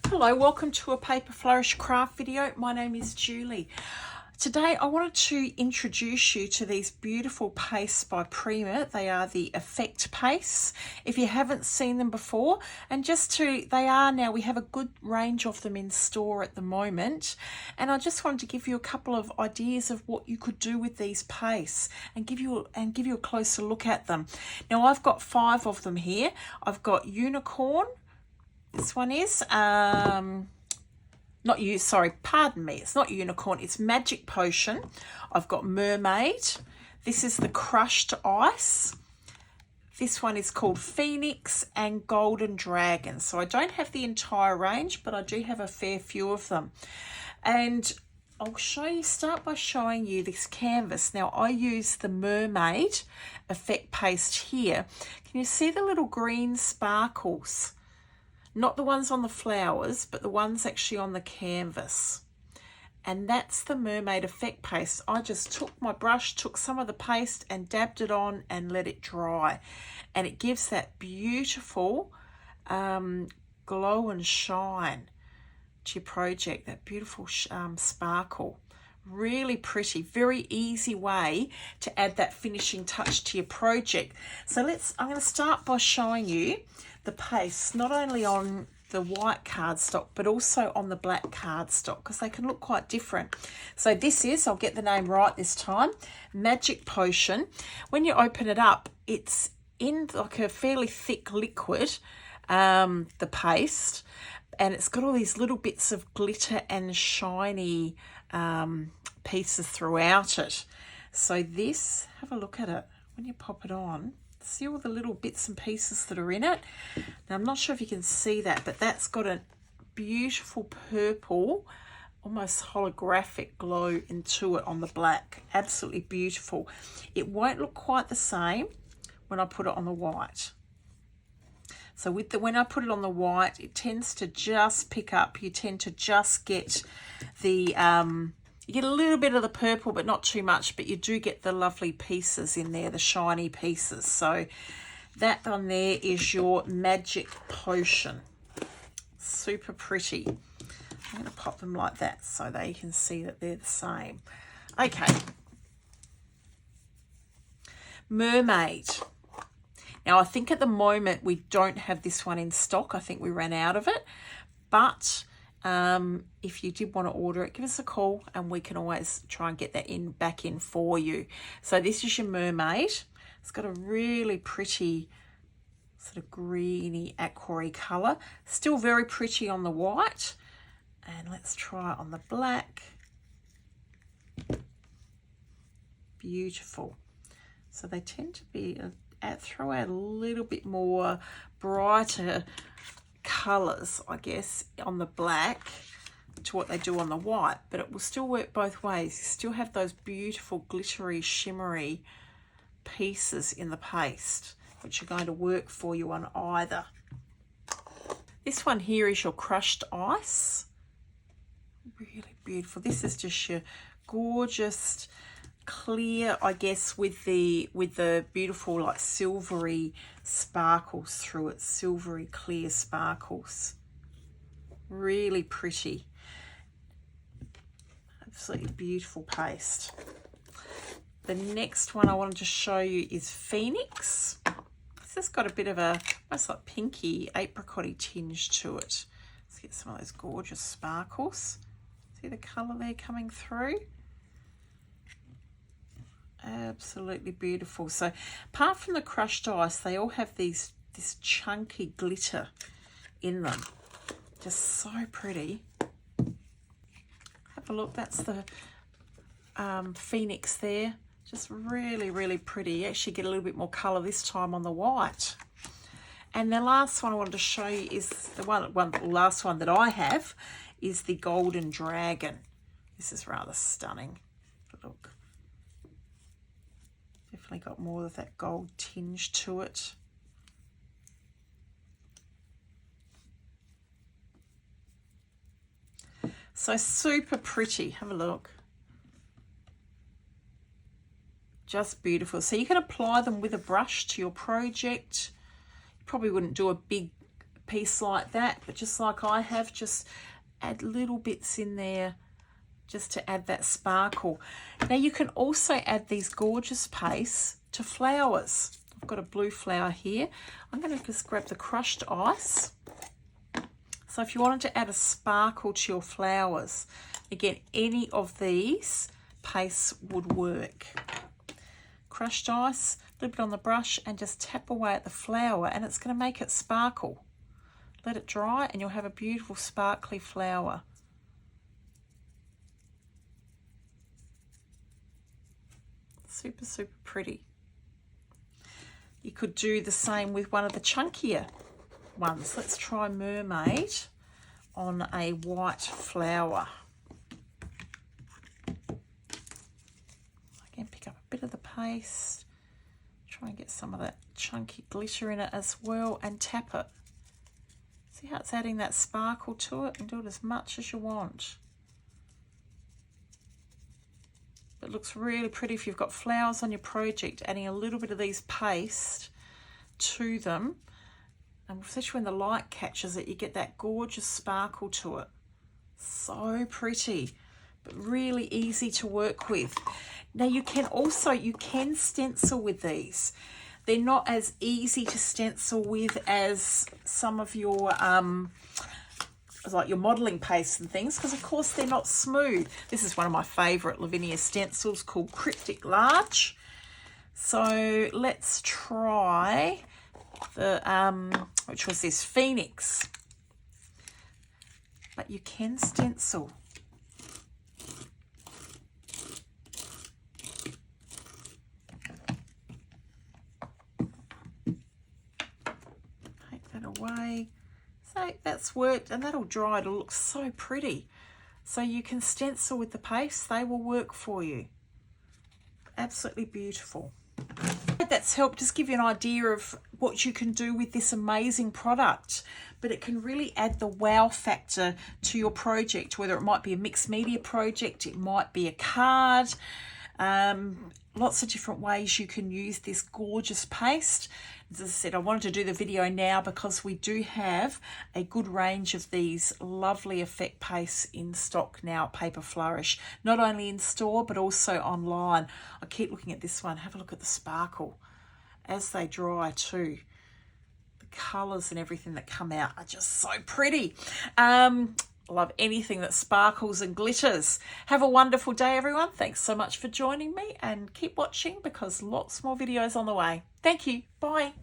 Hello, welcome to a Paper Flourish craft video. My name is Julie. Today I wanted to introduce you to these beautiful pastes by Prima. They are the Effect Pastes. If you haven't seen them before, and we have a good range of them in store at the moment. And I just wanted to give you a couple of ideas of what you could do with these pastes and give you a closer look at them. Now I've got 5 of them here. I've got Unicorn. This one is it's not Unicorn, it's Magic Potion. I've got Mermaid. This is the Crushed Ice. This one is called Phoenix and Golden Dragon. So I don't have the entire range, but I do have a fair few of them. And I'll start by showing you this canvas. Now I use the Mermaid Effect Paste here. Can you see the little green sparkles? Not the ones on the flowers, but the ones actually on the canvas. And that's the Mermaid Effect Paste. I just took my brush, took some of the paste and dabbed it on and let it dry. And it gives that beautiful glow and shine to your project, that beautiful sparkle. Really pretty, very easy way to add that finishing touch to your project. So I'm going to start by showing you the paste, not only on the white cardstock, but also on the black cardstock, because they can look quite different. So this is, I'll get the name right this time, Magic Potion. When you open it up, it's in like a fairly thick liquid, the paste, and it's got all these little bits of glitter and shiny pieces throughout it. So this, have a look at it. When you pop it on, see all the little bits and pieces that are in it. Now I'm not sure if you can see that, but that's got a beautiful purple, almost holographic glow into it on the black. Absolutely beautiful. It won't look quite the same when I put it on the white. So when I put it on the white, it tends to just pick up. You tend to just get the you get a little bit of the purple, but not too much, but you do get the lovely pieces in there, the shiny pieces. So that on there is your Magic Potion. Super pretty. I'm going to pop them like that so they can see that they're the same. Okay. Mermaid. Now I think at the moment we don't have this one in stock. I think we ran out of it, but if you did want to order it, give us a call and we can always try and get that back in for you. So this is your Mermaid. It's got a really pretty sort of greeny aqua colour, still very pretty on the white. And let's try it on the black. Beautiful. So they tend to be throw out a little bit more brighter colours, I guess, on the black to what they do on the white, but it will still work both ways. You still have those beautiful glittery, shimmery pieces in the paste, which are going to work for you on either. This one here is your Crushed Ice. Really beautiful. This is just your gorgeous clear, I guess, with the beautiful like silvery sparkles through it, silvery clear sparkles. Really pretty. Absolutely beautiful paste. The next one I wanted to show you is Phoenix. This has got a bit of a almost like pinky apricot-y tinge to it. Let's get some of those gorgeous sparkles. See the colour there coming through? Absolutely beautiful. So apart from the crushed ice, they all have this chunky glitter in them. Just so pretty. Have a look. That's the Phoenix there. Just really, really pretty. You actually get a little bit more colour this time on the white. And the last one I wanted to show you is the last one that I have is the Golden Dragon. This is rather stunning. Look. Definitely got more of that gold tinge to it. So super pretty. Have a look. Just beautiful. So you can apply them with a brush to your project. You probably wouldn't do a big piece like that, but just like I have, just add little bits in there just to add that sparkle. Now you can also add these gorgeous pastes to flowers. I've got a blue flower here. I'm going to just grab the crushed ice. So if you wanted to add a sparkle to your flowers, again, any of these pastes would work. Crushed ice, a little bit on the brush, and just tap away at the flower, and it's going to make it sparkle. Let it dry and you'll have a beautiful sparkly flower. Super, super pretty. You could do the same with one of the chunkier ones. Let's try Mermaid on a white flower. Again, pick up a bit of the paste. Try and get some of that chunky glitter in it as well, and tap it. See how it's adding that sparkle to it, and do it as much as you want. It looks really pretty if you've got flowers on your project, adding a little bit of these paste to them. And especially when the light catches it, you get that gorgeous sparkle to it. So pretty, but really easy to work with. Now you can stencil with these. They're not as easy to stencil with as some of your like your modelling pastes and things, because of course they're not smooth. This is one of my favourite Lavinia stencils called Cryptic Large. So let's try the which was this Phoenix. But you can stencil. Take that away. So that's worked, and that'll dry. It'll look so pretty. So you can stencil with the paste. They will work for you. Absolutely beautiful. I hope that's helped just give you an idea of what you can do with this amazing product. But it can really add the wow factor to your project, whether it might be a mixed media project, it might be a card. Lots of different ways you can use this gorgeous paste. As I said, I wanted to do the video now because we do have a good range of these lovely effect pastes in stock now at Paper Flourish. Not only in store, but also online. I keep looking at this one. Have a look at the sparkle as they dry too. The colours and everything that come out are just so pretty. Love anything that sparkles and glitters. Have a wonderful day, everyone. Thanks so much for joining me, and keep watching because lots more videos on the way. Thank you. Bye.